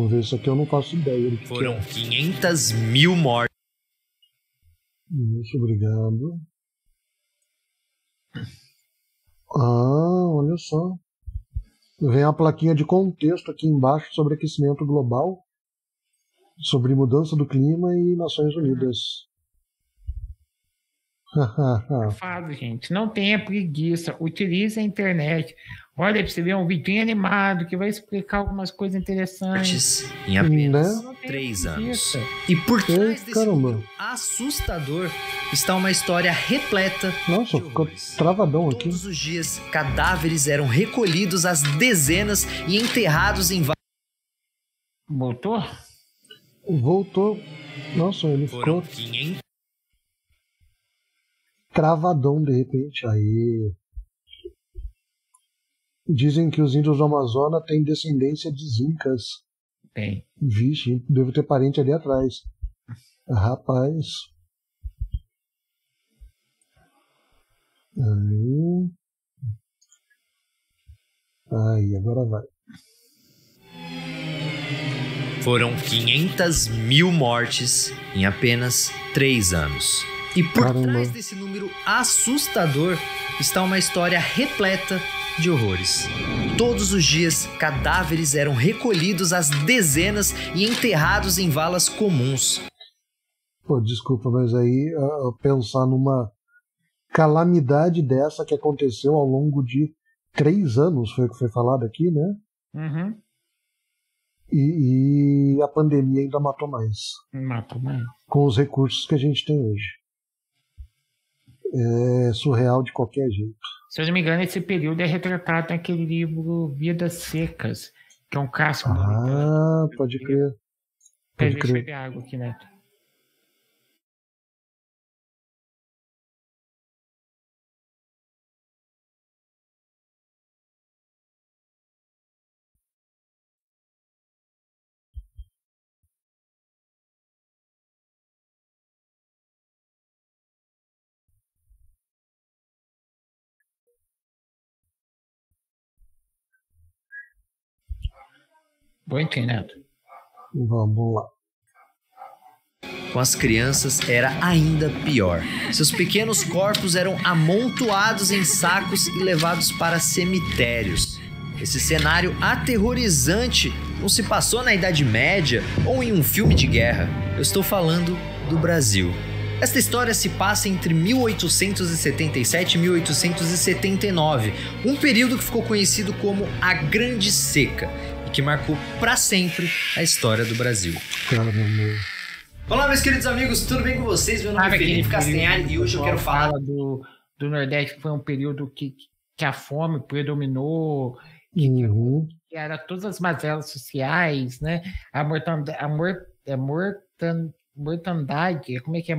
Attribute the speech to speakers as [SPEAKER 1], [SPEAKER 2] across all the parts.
[SPEAKER 1] Vamos ver, isso aqui eu não faço ideia do que
[SPEAKER 2] Foram
[SPEAKER 1] é.
[SPEAKER 2] 500 mil mortes.
[SPEAKER 1] Isso, obrigado. Olha só. Vem a plaquinha de contexto aqui embaixo sobre aquecimento global, sobre mudança do clima e Nações Unidas.
[SPEAKER 3] Falo, gente, não tenha preguiça, utilize a internet. Olha, pra você ver um vídeo animado que vai explicar algumas coisas interessantes.
[SPEAKER 2] Em apenas
[SPEAKER 1] Né?
[SPEAKER 2] 3 anos. E por trás desse número assustador está uma história repleta
[SPEAKER 1] Nossa,
[SPEAKER 2] de
[SPEAKER 1] ficou
[SPEAKER 2] horrores.
[SPEAKER 1] travadão aqui.
[SPEAKER 2] Todos os dias, cadáveres eram recolhidos às dezenas e enterrados em
[SPEAKER 3] Voltou?
[SPEAKER 1] Voltou. Nossa, ele
[SPEAKER 2] Foram
[SPEAKER 1] ficou
[SPEAKER 2] 500
[SPEAKER 1] travadão de repente. Aí. Dizem que os índios do Amazonas têm descendência de incas.
[SPEAKER 3] Tem.
[SPEAKER 1] Vixe, devo ter parente ali atrás. Rapaz. Aí, agora vai.
[SPEAKER 2] Foram 500 mil mortes em apenas 3 anos. E por
[SPEAKER 1] Caramba.
[SPEAKER 2] trás desse número assustador está uma história repleta de horrores. Todos os dias, cadáveres eram recolhidos às dezenas e enterrados em valas comuns.
[SPEAKER 1] Pô, desculpa, mas aí pensar numa calamidade dessa que aconteceu ao longo de 3 anos, foi o que foi falado aqui, né?
[SPEAKER 3] Uhum.
[SPEAKER 1] E a pandemia ainda matou mais.
[SPEAKER 3] Matou mais.
[SPEAKER 1] Com os recursos que a gente tem hoje. É surreal de qualquer jeito.
[SPEAKER 3] Se eu não me engano, esse período é retratado naquele livro Vidas Secas, que é um clássico.
[SPEAKER 1] Pode crer.
[SPEAKER 3] Pode
[SPEAKER 1] Pode crer.
[SPEAKER 3] beber água aqui, Neto. Vou entender, Neto.
[SPEAKER 1] Vamos lá.
[SPEAKER 2] Com as crianças era ainda pior. Seus pequenos corpos eram amontoados em sacos e levados para cemitérios. Esse cenário aterrorizante não se passou na Idade Média ou em um filme de guerra. Eu estou falando do Brasil. Esta história se passa entre 1877 e 1879, um período que ficou conhecido como a Grande Seca e que marcou para sempre a história do Brasil.
[SPEAKER 1] Caramba.
[SPEAKER 2] Olá, meus queridos amigos, tudo bem com vocês? Meu nome é Felipe Castanhari e hoje eu quero falar
[SPEAKER 3] do Nordeste, que foi um período que a fome predominou,
[SPEAKER 1] Uhum.
[SPEAKER 3] que era todas as mazelas sociais, né? A mortandade, como é que é?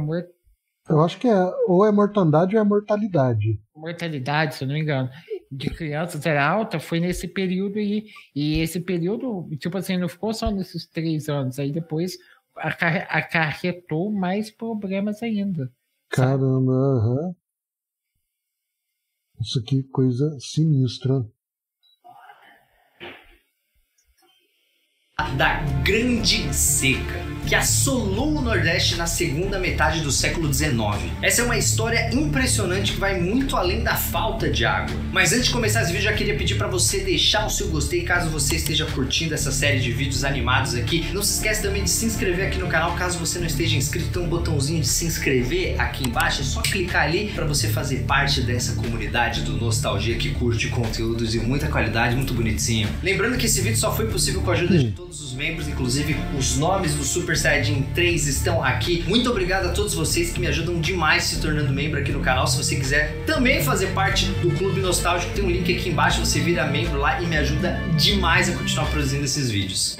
[SPEAKER 1] Eu acho que ou é mortandade ou é mortalidade.
[SPEAKER 3] Mortalidade, se eu não me engano, de crianças era alta, foi nesse período e esse período, tipo assim, não ficou só nesses 3 anos, aí depois acarretou mais problemas ainda.
[SPEAKER 1] Caramba, aham. Isso aqui, coisa sinistra.
[SPEAKER 2] Da Grande Seca, que assolou o Nordeste na segunda metade do século XIX. Essa é uma história impressionante que vai muito além da falta de água. Mas antes de começar esse vídeo, eu já queria pedir para você deixar o seu gostei caso você esteja curtindo essa série de vídeos animados aqui. Não se esquece também de se inscrever aqui no canal, caso você não esteja inscrito, tem um botãozinho de se inscrever aqui embaixo, é só clicar ali para você fazer parte dessa comunidade do Nostalgia que curte conteúdos de muita qualidade, muito bonitinho. Lembrando que esse vídeo só foi possível com a ajuda de todos os membros, inclusive os nomes do Super Saiyajin 3 estão aqui. Muito obrigado a todos vocês que me ajudam demais se tornando membro aqui no canal. Se você quiser também fazer parte do Clube Nostálgico, tem um link aqui embaixo, você vira membro lá e me ajuda demais a continuar produzindo esses vídeos.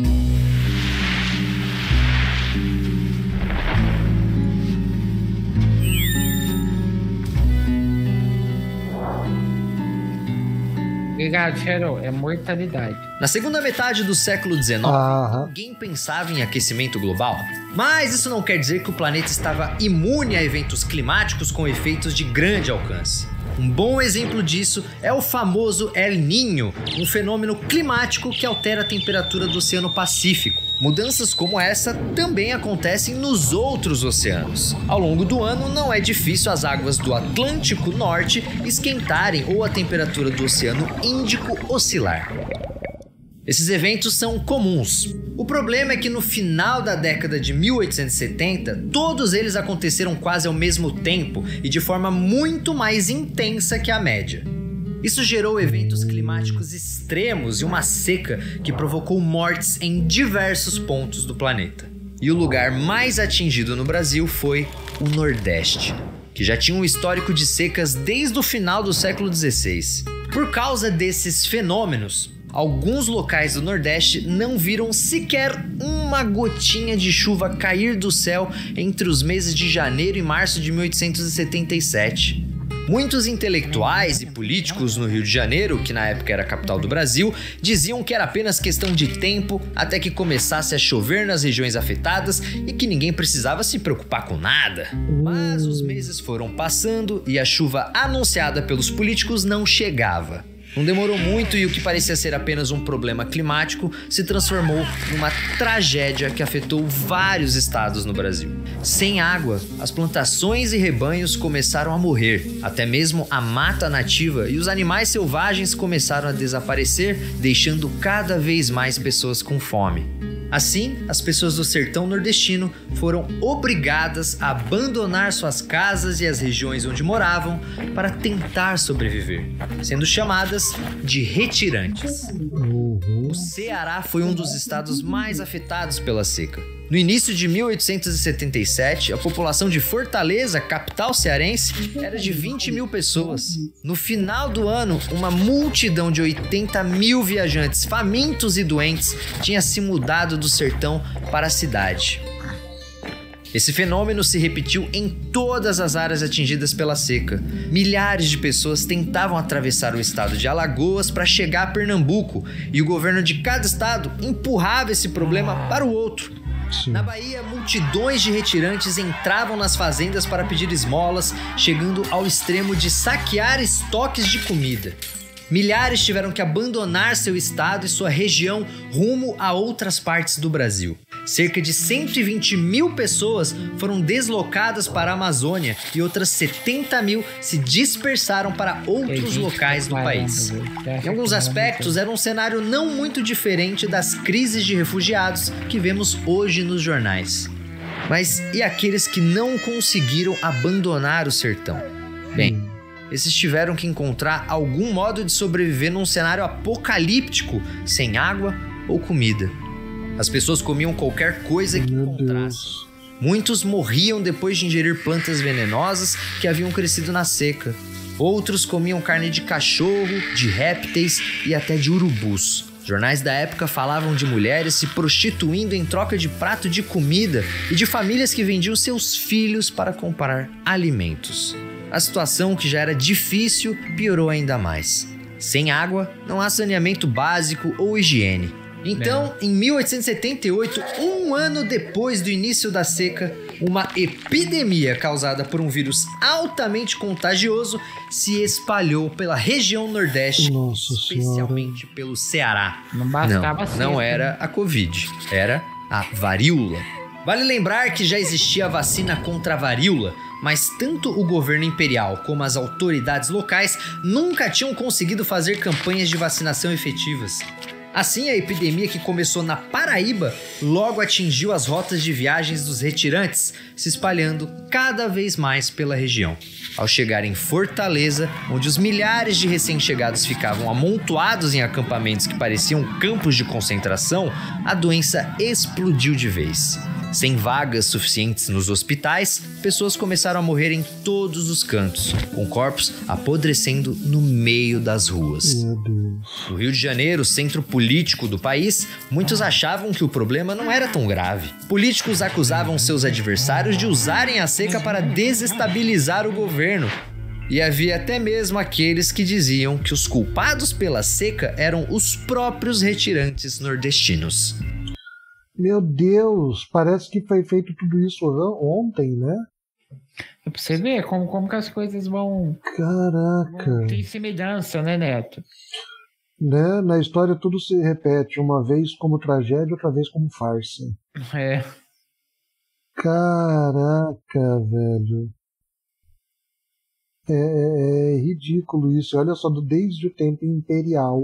[SPEAKER 3] Obrigado, Cheryl. É mortalidade.
[SPEAKER 2] Na segunda metade do século XIX, ninguém pensava em aquecimento global. Mas isso não quer dizer que o planeta estava imune a eventos climáticos com efeitos de grande alcance. Um bom exemplo disso é o famoso El Niño, um fenômeno climático que altera a temperatura do Oceano Pacífico. Mudanças como essa também acontecem nos outros oceanos. Ao longo do ano, não é difícil as águas do Atlântico Norte esquentarem ou a temperatura do Oceano Índico oscilar. Esses eventos são comuns. O problema é que no final da década de 1870, todos eles aconteceram quase ao mesmo tempo e de forma muito mais intensa que a média. Isso gerou eventos climáticos extremos e uma seca que provocou mortes em diversos pontos do planeta. E o lugar mais atingido no Brasil foi o Nordeste, que já tinha um histórico de secas desde o final do século XVI. Por causa desses fenômenos, alguns locais do Nordeste não viram sequer uma gotinha de chuva cair do céu entre os meses de janeiro e março de 1877. Muitos intelectuais e políticos no Rio de Janeiro, que na época era a capital do Brasil, diziam que era apenas questão de tempo até que começasse a chover nas regiões afetadas e que ninguém precisava se preocupar com nada. Mas os meses foram passando e a chuva anunciada pelos políticos não chegava. Não demorou muito e o que parecia ser apenas um problema climático se transformou numa tragédia que afetou vários estados no Brasil. Sem água, as plantações e rebanhos começaram a morrer. Até mesmo a mata nativa e os animais selvagens começaram a desaparecer, deixando cada vez mais pessoas com fome. Assim, as pessoas do sertão nordestino foram obrigadas a abandonar suas casas e as regiões onde moravam para tentar sobreviver, sendo chamadas de retirantes. O Ceará foi um dos estados mais afetados pela seca. No início de 1877, a população de Fortaleza, capital cearense, era de 20 mil pessoas. No final do ano, uma multidão de 80 mil viajantes famintos e doentes tinha se mudado do sertão para a cidade. Esse fenômeno se repetiu em todas as áreas atingidas pela seca. Milhares de pessoas tentavam atravessar o estado de Alagoas para chegar a Pernambuco e o governo de cada estado empurrava esse problema para o outro.
[SPEAKER 1] Sim.
[SPEAKER 2] Na Bahia, multidões de retirantes entravam nas fazendas para pedir esmolas, chegando ao extremo de saquear estoques de comida. Milhares tiveram que abandonar seu estado e sua região rumo a outras partes do Brasil. Cerca de 120 mil pessoas foram deslocadas para a Amazônia e outras 70 mil se dispersaram para outros locais do país. Em alguns aspectos, era um cenário não muito diferente das crises de refugiados que vemos hoje nos jornais. Mas e aqueles que não conseguiram abandonar o sertão? Bem, esses tiveram que encontrar algum modo de sobreviver num cenário apocalíptico, sem água ou comida. As pessoas comiam qualquer coisa que encontrassem. Muitos morriam depois de ingerir plantas venenosas que haviam crescido na seca. Outros comiam carne de cachorro, de répteis e até de urubus. Jornais da época falavam de mulheres se prostituindo em troca de prato de comida e de famílias que vendiam seus filhos para comprar alimentos. A situação, que já era difícil, piorou ainda mais. Sem água, não há saneamento básico ou higiene. Então, em 1878, um ano depois do início da seca, uma epidemia causada por um vírus altamente contagioso se espalhou pela região Nordeste, especialmente pelo Ceará. Não era a Covid, era a varíola. Vale lembrar que já existia a vacina contra a varíola, mas tanto o governo imperial como as autoridades locais nunca tinham conseguido fazer campanhas de vacinação efetivas. Assim, a epidemia, que começou na Paraíba, logo atingiu as rotas de viagens dos retirantes, se espalhando cada vez mais pela região. Ao chegar em Fortaleza, onde os milhares de recém-chegados ficavam amontoados em acampamentos que pareciam campos de concentração, a doença explodiu de vez. Sem vagas suficientes nos hospitais, pessoas começaram a morrer em todos os cantos, com corpos apodrecendo no meio das ruas.
[SPEAKER 1] Meu Deus.
[SPEAKER 2] No Rio de Janeiro, centro político do país, muitos achavam que o problema não era tão grave. Políticos acusavam seus adversários de usarem a seca para desestabilizar o governo. E havia até mesmo aqueles que diziam que os culpados pela seca eram os próprios retirantes nordestinos.
[SPEAKER 1] Meu Deus, parece que foi feito tudo isso ontem, né?
[SPEAKER 3] É pra você ver como que as coisas vão...
[SPEAKER 1] Caraca.
[SPEAKER 3] Tem semelhança, né, Neto?
[SPEAKER 1] Né? Na história tudo se repete, uma vez como tragédia, outra vez como farsa.
[SPEAKER 3] É.
[SPEAKER 1] Caraca, velho. É ridículo isso. Olha só, desde o tempo imperial.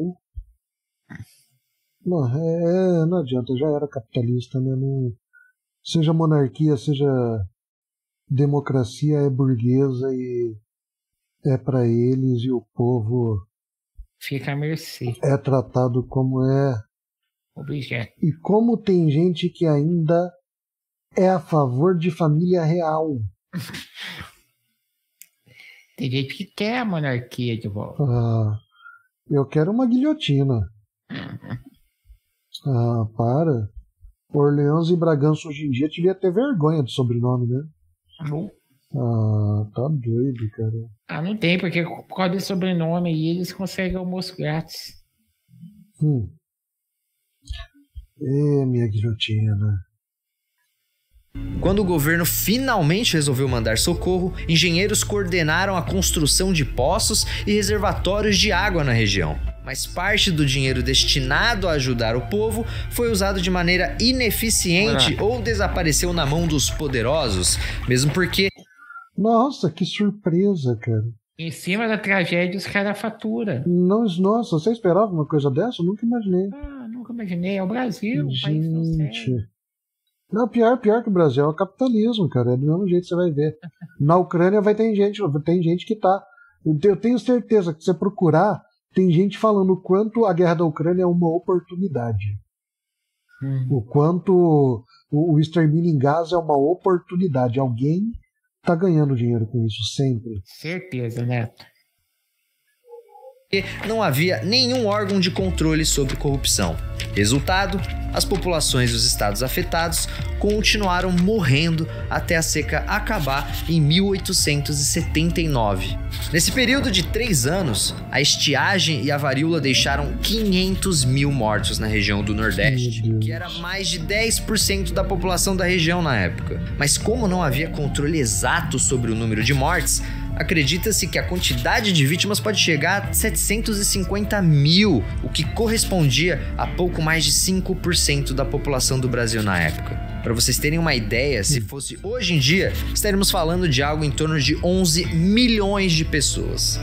[SPEAKER 1] Não adianta, já era capitalista, né? Não, seja monarquia, seja democracia, é burguesa e é para eles, e o povo
[SPEAKER 3] Fica à mercê.
[SPEAKER 1] é tratado como é.
[SPEAKER 3] Objeto.
[SPEAKER 1] E como tem gente que ainda é a favor de família real.
[SPEAKER 3] Tem gente que quer a monarquia de volta.
[SPEAKER 1] Eu quero uma guilhotina. Para. Orleans e Bragança hoje em dia devia ter vergonha do sobrenome, né? Tá doido, cara.
[SPEAKER 3] Não tem, porque por causa desse sobrenome aí eles conseguem almoço grátis.
[SPEAKER 1] Minha guilhotina.
[SPEAKER 2] Quando o governo finalmente resolveu mandar socorro, engenheiros coordenaram a construção de poços e reservatórios de água na região. Mas parte do dinheiro destinado a ajudar o povo foi usado de maneira ineficiente ou desapareceu na mão dos poderosos, mesmo porque...
[SPEAKER 1] Nossa, que surpresa, cara.
[SPEAKER 3] Em cima da tragédia, os caras faturam.
[SPEAKER 1] Nossa, você esperava uma coisa dessa? Eu nunca imaginei.
[SPEAKER 3] Nunca imaginei. É o Brasil,
[SPEAKER 1] gente.
[SPEAKER 3] O país não serve.
[SPEAKER 1] Não, pior que o Brasil é o capitalismo, cara. É do mesmo jeito que você vai ver. Na Ucrânia tem gente que tá... Eu tenho certeza que se você procurar, tem gente falando o quanto a guerra da Ucrânia é uma oportunidade. O quanto o extermínio em Gaza é uma oportunidade. Alguém tá ganhando dinheiro com isso sempre.
[SPEAKER 3] Certeza, Neto.
[SPEAKER 2] Não havia nenhum órgão de controle sobre corrupção. Resultado, as populações dos estados afetados continuaram morrendo até a seca acabar em 1879. Nesse período de 3 anos, a estiagem e a varíola deixaram 500 mil mortos na região do Nordeste, que era mais de 10% da população da região na época. Mas como não havia controle exato sobre o número de mortes, acredita-se que a quantidade de vítimas pode chegar a 750 mil, o que correspondia a pouco mais de 5% da população do Brasil na época. Para vocês terem uma ideia, se fosse hoje em dia, estaríamos falando de algo em torno de 11 milhões de pessoas.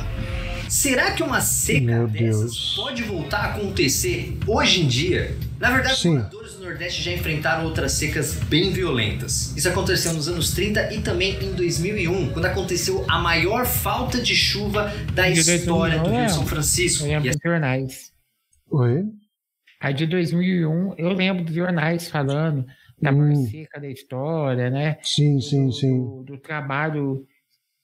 [SPEAKER 2] Será que uma seca dessas pode voltar a acontecer hoje em dia? Na verdade, os moradores do Nordeste já enfrentaram outras secas bem violentas. Isso aconteceu nos anos 30 e também em 2001, quando aconteceu a maior falta de chuva da história do Rio São Francisco.
[SPEAKER 3] Eu lembro dos jornais.
[SPEAKER 1] Oi?
[SPEAKER 3] A de 2001, eu lembro dos jornais falando da maior seca da história, né?
[SPEAKER 1] Sim.
[SPEAKER 3] Do trabalho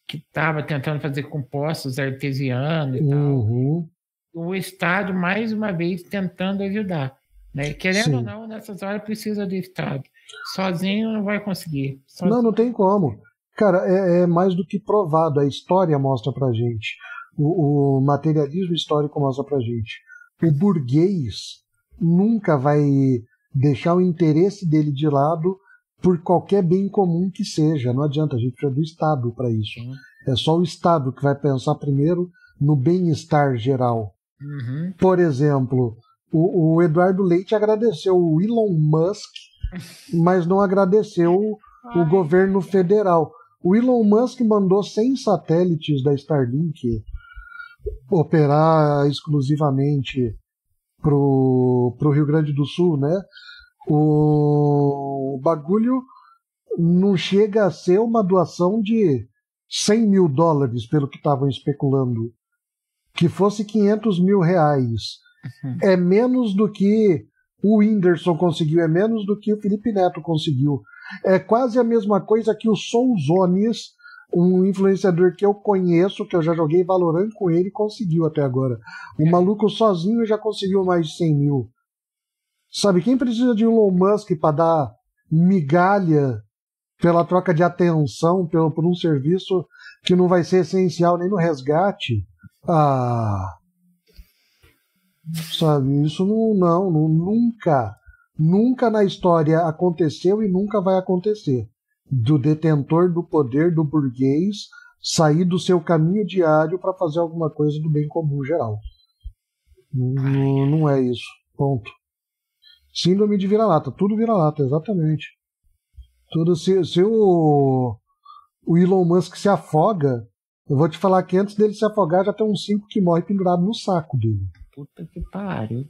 [SPEAKER 3] que estava tentando fazer com poços artesianos e tal. O Estado, mais uma vez, tentando ajudar. Né? Querendo ou não, nessas horas precisa do Estado. Sozinho não vai conseguir.
[SPEAKER 1] Não tem como. Cara, é mais do que provado. A história mostra pra gente. O materialismo histórico mostra pra gente. O burguês nunca vai deixar o interesse dele de lado por qualquer bem comum que seja. Não adianta, a gente precisa do Estado para isso. É só o Estado que vai pensar primeiro no bem-estar geral. Por exemplo, o Eduardo Leite agradeceu o Elon Musk, mas não agradeceu o governo federal. O Elon Musk mandou 100 satélites da Starlink operar exclusivamente pro Rio Grande do Sul, né? O bagulho não chega a ser uma doação de 100 mil dólares, pelo que estavam especulando. Que fosse 500 mil reais. É menos do que o Whindersson conseguiu, é menos do que o Felipe Neto conseguiu. É quase a mesma coisa que o Souzones, um influenciador que eu conheço, que eu já joguei Valorant com ele, conseguiu até agora. O maluco sozinho já conseguiu mais de 100 mil. Sabe, quem precisa de Elon Musk para dar migalha pela troca de atenção por um serviço que não vai ser essencial nem no resgate? Sabe, isso nunca na história aconteceu e nunca vai acontecer. Do detentor do poder, do burguês, sair do seu caminho diário para fazer alguma coisa do bem comum geral. Não é isso. Ponto. Síndrome de vira-lata. Tudo vira-lata, exatamente. Tudo. Se o Elon Musk se afoga, eu vou te falar que antes dele se afogar já tem uns 5 que morrem pendurados no saco dele.
[SPEAKER 3] Puta que pariu.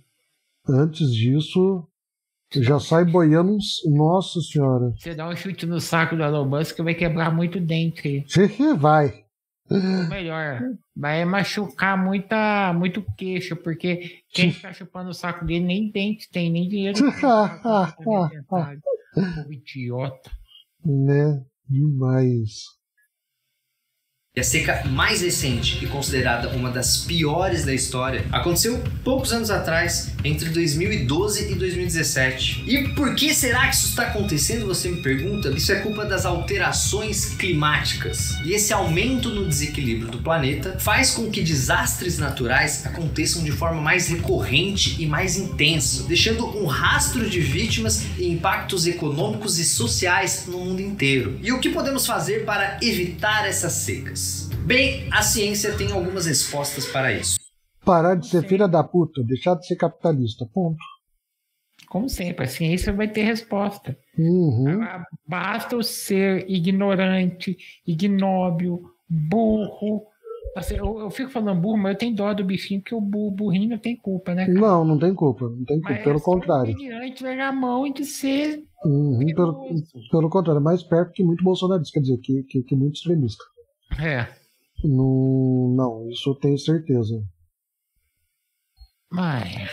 [SPEAKER 1] Antes disso, já sai boiando uns... Nossa senhora.
[SPEAKER 3] Você dá um chute no saco do Elon Musk, vai quebrar muito dente.
[SPEAKER 1] Vai.
[SPEAKER 3] Ou melhor, vai machucar muito queixo, porque quem tá chupando o saco dele nem dente tem, nem dinheiro. Pô, idiota.
[SPEAKER 1] Né? Demais.
[SPEAKER 2] E a seca mais recente e considerada uma das piores da história aconteceu poucos anos atrás, entre 2012 e 2017. E por que será que isso está acontecendo, você me pergunta? Isso é culpa das alterações climáticas. E esse aumento no desequilíbrio do planeta faz com que desastres naturais aconteçam de forma mais recorrente e mais intensa, deixando um rastro de vítimas e impactos econômicos e sociais no mundo inteiro. E o que podemos fazer para evitar essas secas? Bem, a ciência tem algumas respostas para isso.
[SPEAKER 1] Parar de ser filha da puta, deixar de ser capitalista, ponto.
[SPEAKER 3] Como sempre, a ciência vai ter resposta.
[SPEAKER 1] Uhum.
[SPEAKER 3] Basta o ser ignorante, ignóbil, burro. Assim, eu fico falando burro, mas eu tenho dó do bichinho, porque o burrinho não tem culpa, né, cara?
[SPEAKER 1] Não tem culpa. Não tem culpa,
[SPEAKER 3] mas
[SPEAKER 1] pelo contrário.
[SPEAKER 3] Ignorante vai na mão de ser...
[SPEAKER 1] Pelo contrário, mais perto que muito bolsonarista, quer dizer, que muito extremista.
[SPEAKER 3] É.
[SPEAKER 1] Não, isso eu tenho certeza.
[SPEAKER 3] Mas...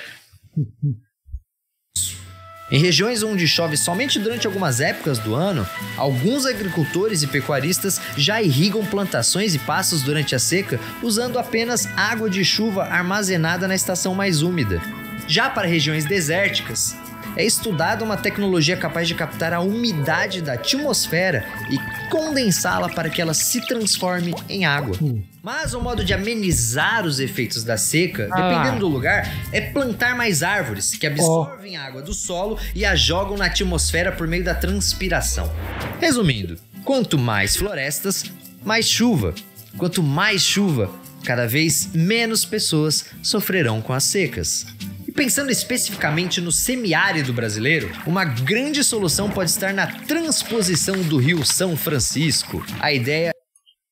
[SPEAKER 2] Em regiões onde chove somente durante algumas épocas do ano, alguns agricultores e pecuaristas já irrigam plantações e pastos durante a seca usando apenas água de chuva armazenada na estação mais úmida. Já para regiões desérticas, é estudada uma tecnologia capaz de captar a umidade da atmosfera e condensá-la para que ela se transforme em água. Mas o modo de amenizar os efeitos da seca, dependendo do lugar, é plantar mais árvores que absorvem a água do solo e a jogam na atmosfera por meio da transpiração. Resumindo, quanto mais florestas, mais chuva. Quanto mais chuva, cada vez menos pessoas sofrerão com as secas. Pensando especificamente no semiárido brasileiro, uma grande solução pode estar na transposição do Rio São Francisco. A ideia...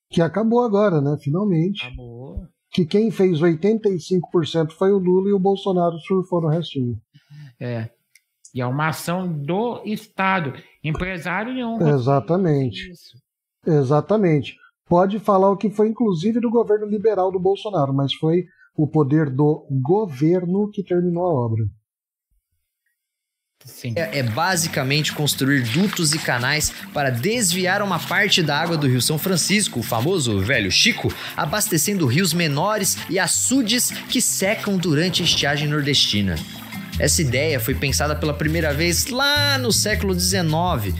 [SPEAKER 1] Que acabou agora, né? Finalmente.
[SPEAKER 3] Acabou.
[SPEAKER 1] Que quem fez 85% foi o Lula e o Bolsonaro surfou no restinho.
[SPEAKER 3] É. E é uma ação do Estado. Empresário nenhum.
[SPEAKER 1] Exatamente. Exatamente. Pode falar o que foi, inclusive, do governo liberal do Bolsonaro, mas foi o poder do governo que terminou a obra.
[SPEAKER 3] Sim.
[SPEAKER 2] É basicamente construir dutos e canais para desviar uma parte da água do Rio São Francisco, o famoso Velho Chico, abastecendo rios menores e açudes que secam durante a estiagem nordestina. Essa ideia foi pensada pela primeira vez lá no século XIX,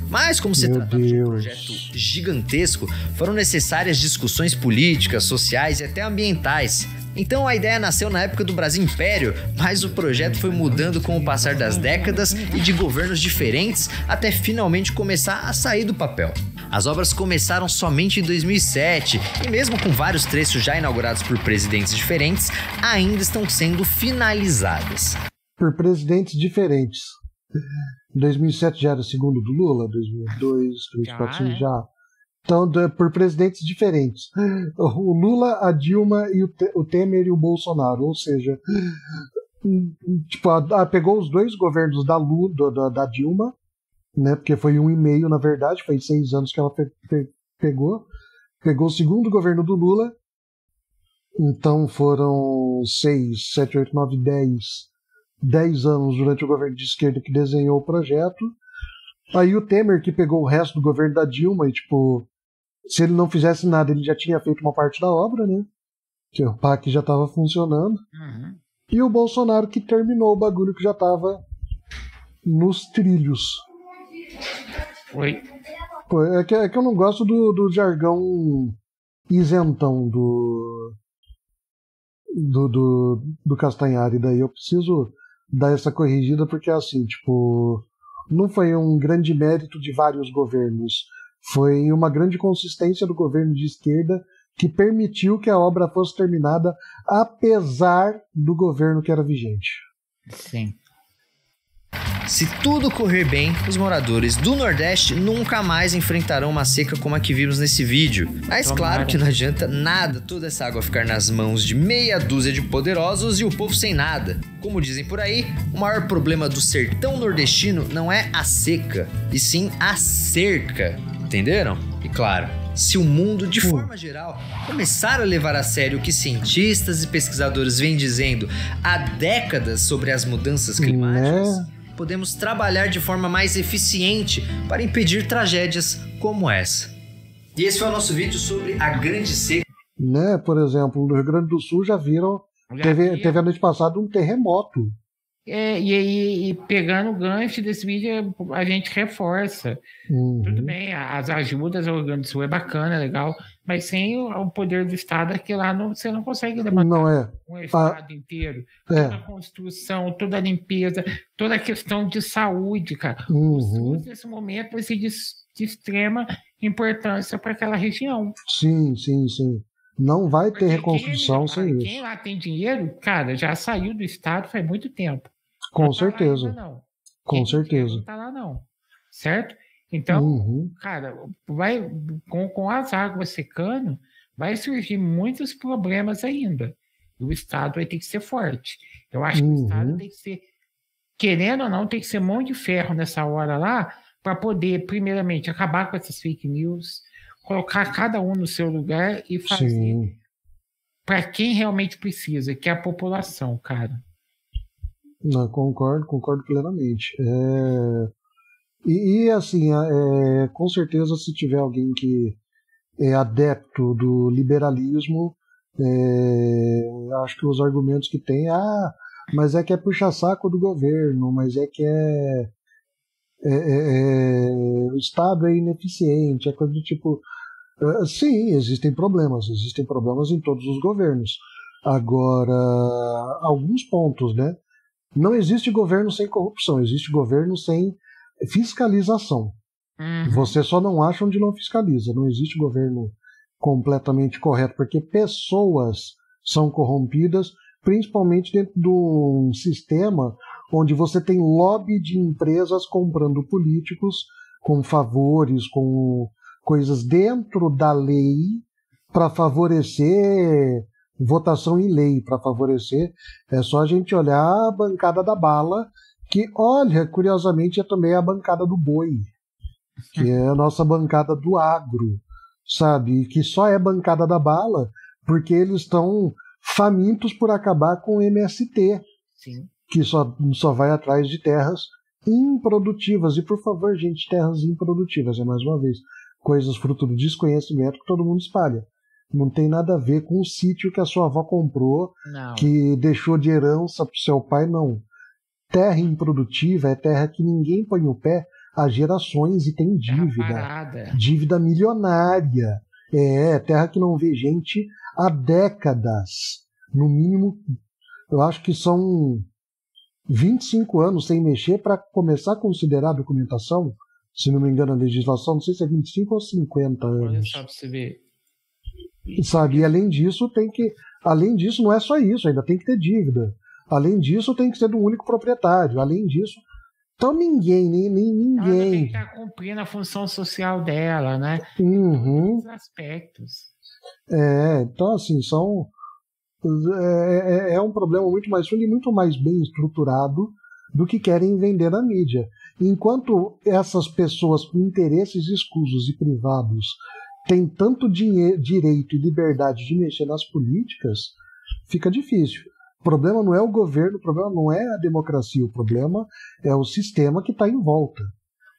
[SPEAKER 2] mas como se tratava de um projeto gigantesco, foram necessárias discussões políticas, sociais e até ambientais. Então a ideia nasceu na época do Brasil Império, mas o projeto foi mudando com o passar das décadas e de governos diferentes até finalmente começar a sair do papel. As obras começaram somente em 2007 e mesmo com vários trechos já inaugurados por presidentes diferentes, ainda estão sendo finalizadas.
[SPEAKER 1] Por presidentes diferentes. Em 2007 já era segundo do Lula, 2002, 2004 já. Então, por presidentes diferentes. O Lula, a Dilma, e o Temer e o Bolsonaro. Ou seja, tipo, pegou os dois governos da Dilma, né, porque foi 1,5, na verdade, foi 6 anos que ela pegou. Pegou o segundo governo do Lula. Então foram 6, 7, 8, 9, 10 anos durante o governo de esquerda que desenhou o projeto. Aí o Temer que pegou o resto do governo da Dilma e, tipo, se ele não fizesse nada, ele já tinha feito uma parte da obra, né? Que o PAC já estava funcionando.
[SPEAKER 3] Uhum.
[SPEAKER 1] E o Bolsonaro que terminou o bagulho que já estava nos trilhos.
[SPEAKER 3] Oi.
[SPEAKER 1] Pô, é que eu não gosto do jargão isentão do Castanhari. Daí eu preciso dar essa corrigida porque, assim, tipo, não foi um grande mérito de vários governos. Foi uma grande consistência do governo de esquerda que permitiu que a obra fosse terminada, apesar do governo que era vigente.
[SPEAKER 3] Sim.
[SPEAKER 2] Se tudo correr bem, os moradores do Nordeste nunca mais enfrentarão uma seca como a que vimos nesse vídeo. Mas claro que não adianta nada toda essa água ficar nas mãos de meia dúzia de poderosos e o povo sem nada. Como dizem por aí, o maior problema do sertão nordestino não é a seca, e sim a cerca. Entenderam? E claro, se o mundo, de forma geral, começar a levar a sério o que cientistas e pesquisadores vêm dizendo há décadas sobre as mudanças climáticas, podemos trabalhar de forma mais eficiente para impedir tragédias como essa. E esse foi o nosso vídeo sobre a grande seca.
[SPEAKER 1] Né? Por exemplo, no Rio Grande do Sul já viram, teve a noite passada um terremoto.
[SPEAKER 3] E pegando o gancho desse vídeo, a gente reforça. Tudo bem, as ajudas ao Rio Grande do Sul é bacana, é legal, mas sem o poder do Estado, aqui lá você não consegue levantar um Estado inteiro. Toda a construção, toda a limpeza, toda a questão de saúde, cara. O SUS, nesse momento, vai ser de extrema importância para aquela região.
[SPEAKER 1] Sim. Não vai ter reconstrução sem isso.
[SPEAKER 3] Quem lá tem dinheiro, cara, já saiu do Estado faz muito tempo.
[SPEAKER 1] Com certeza. Com certeza.
[SPEAKER 3] Não tá lá, não. Certo? Então, cara, vai com as águas secando, vai surgir muitos problemas ainda. E o Estado vai ter que ser forte. Eu acho que o Estado tem que ser, querendo ou não, tem que ser mão de ferro nessa hora lá, para poder, primeiramente, acabar com essas fake news, colocar cada um no seu lugar e fazer para quem realmente precisa, que é a população, cara.
[SPEAKER 1] Não, concordo plenamente. Assim, com certeza, se tiver alguém que é adepto do liberalismo, acho que os argumentos que tem, mas é que é puxa-saco do governo, mas é que o Estado é ineficiente, é coisa do tipo. Sim, existem problemas em todos os governos. Agora, alguns pontos, né? Não existe governo sem corrupção, existe governo sem fiscalização. Você só não acha onde não fiscaliza. Não existe governo completamente correto, porque pessoas são corrompidas, principalmente dentro de um sistema onde você tem lobby de empresas comprando políticos com favores, com coisas dentro da lei para favorecer votação em lei, para favorecer. É só a gente olhar a bancada da bala, que, olha, curiosamente é também a bancada do boi, que é a nossa bancada do agro, sabe? Que só é bancada da bala porque eles estão famintos por acabar com o MST.
[SPEAKER 3] Sim.
[SPEAKER 1] Que só vai atrás de terras improdutivas. E, por favor, gente, terras improdutivas, mais uma vez, coisas fruto do desconhecimento que todo mundo espalha. Não tem nada a ver com o sítio que a sua avó comprou, que deixou de herança para o seu pai, não. Terra improdutiva é terra que ninguém põe o pé há gerações e tem dívida. Dívida milionária. Terra que não vê gente há décadas. No mínimo, eu acho que são 25 anos sem mexer para começar a considerar a documentação. Se não me engano, a legislação, não sei se é 25 ou 50 anos.
[SPEAKER 3] Olha só pra você ver.
[SPEAKER 1] Sabe, e além disso, não é só isso, ainda tem que ter dívida. Além disso, tem que ser do único proprietário. Além disso, então ninguém.
[SPEAKER 3] Ela tem que estar cumprindo a função social dela, né? Em todos os aspectos.
[SPEAKER 1] Então, assim, é um problema muito mais fundo e muito mais bem estruturado do que querem vender na mídia. Enquanto essas pessoas com interesses escusos e privados têm tanto direito e liberdade de mexer nas políticas, fica difícil. O problema não é o governo, o problema não é a democracia, o problema é o sistema que está em volta.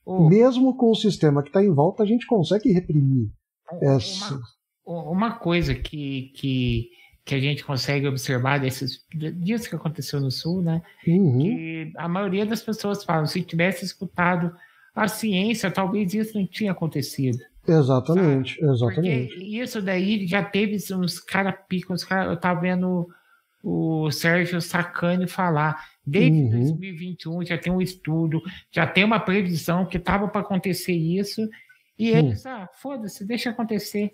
[SPEAKER 1] Mesmo com o sistema que está em volta, a gente consegue reprimir.
[SPEAKER 3] Uma coisa que a gente consegue observar desses dias que aconteceu no Sul, né? Que a maioria das pessoas falam, se tivesse escutado a ciência, talvez isso não tinha acontecido.
[SPEAKER 1] Exatamente.
[SPEAKER 3] Porque isso daí já teve uns cara-picos, eu tava vendo o Sérgio Sacani falar, desde 2021 já tem um estudo, já tem uma previsão que estava para acontecer isso, e eles, foda-se, deixa acontecer.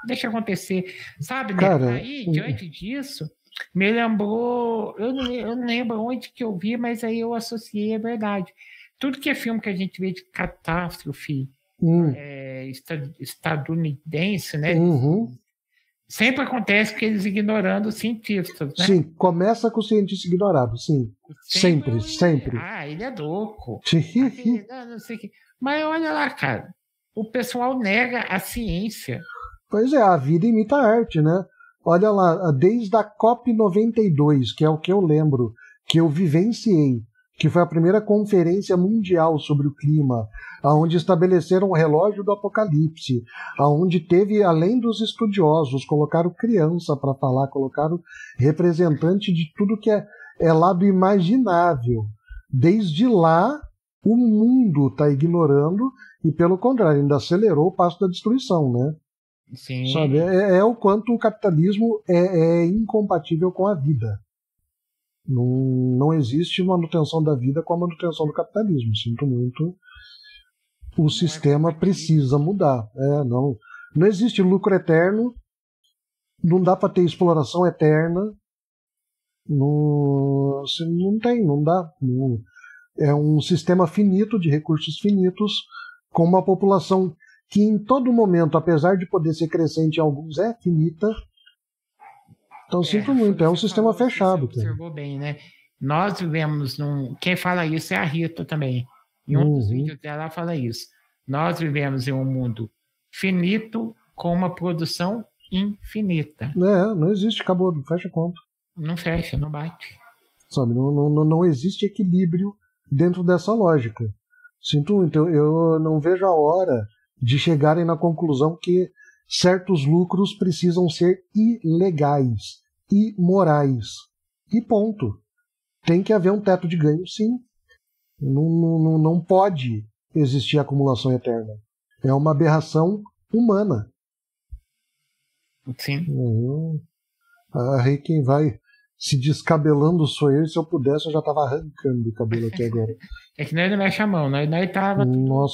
[SPEAKER 3] deixa acontecer. Sabe, né?
[SPEAKER 1] Cara,
[SPEAKER 3] Aí, diante disso, me lembrou. Eu não lembro onde que eu vi, mas aí eu associei a verdade. Tudo que é filme que a gente vê de catástrofe estadunidense, né? Sempre acontece que eles ignorando os cientistas, né?
[SPEAKER 1] Sim, começa com o cientista ignorado, sim. Sempre.
[SPEAKER 3] Ele é louco. Não sei o que. Mas olha lá, cara. O pessoal nega a ciência.
[SPEAKER 1] Pois é, a vida imita a arte, né? Olha lá, desde a COP92, que é o que eu lembro, que eu vivenciei, que foi a primeira conferência mundial sobre o clima, aonde estabeleceram o relógio do apocalipse, aonde teve, além dos estudiosos, colocaram criança para falar, colocaram representante de tudo que é lado imaginável. Desde lá, o mundo está ignorando e, pelo contrário, ainda acelerou o passo da destruição, né?
[SPEAKER 3] Sim.
[SPEAKER 1] Sabe? É o quanto o capitalismo é incompatível com a vida. Não existe manutenção da vida com a manutenção do capitalismo. Sinto muito. O sistema precisa mudar. Não existe lucro eterno. Não dá para ter exploração eterna. Não dá. É um sistema finito, de recursos finitos, com uma população que em todo momento, apesar de poder ser crescente em alguns, é finita. Então sinto muito, é um sistema fechado.
[SPEAKER 3] Você observou bem, né? Nós vivemos Quem fala isso é a Rita também. Em um dos vídeos dela fala isso. Nós vivemos em um mundo finito com uma produção infinita.
[SPEAKER 1] Não existe, acabou, fecha a conta.
[SPEAKER 3] Não fecha, não bate.
[SPEAKER 1] Sabe, não existe equilíbrio dentro dessa lógica. Sinto muito, eu não vejo a hora de chegarem na conclusão que certos lucros precisam ser ilegais, imorais. E ponto. Tem que haver um teto de ganho, sim. Não pode existir acumulação eterna. É uma aberração humana.
[SPEAKER 3] Sim.
[SPEAKER 1] Aí quem vai se descabelando sou eu, e se eu pudesse eu já estava arrancando o cabelo aqui agora.
[SPEAKER 3] É que nós não mexe a mão, nós tava...
[SPEAKER 1] Nossa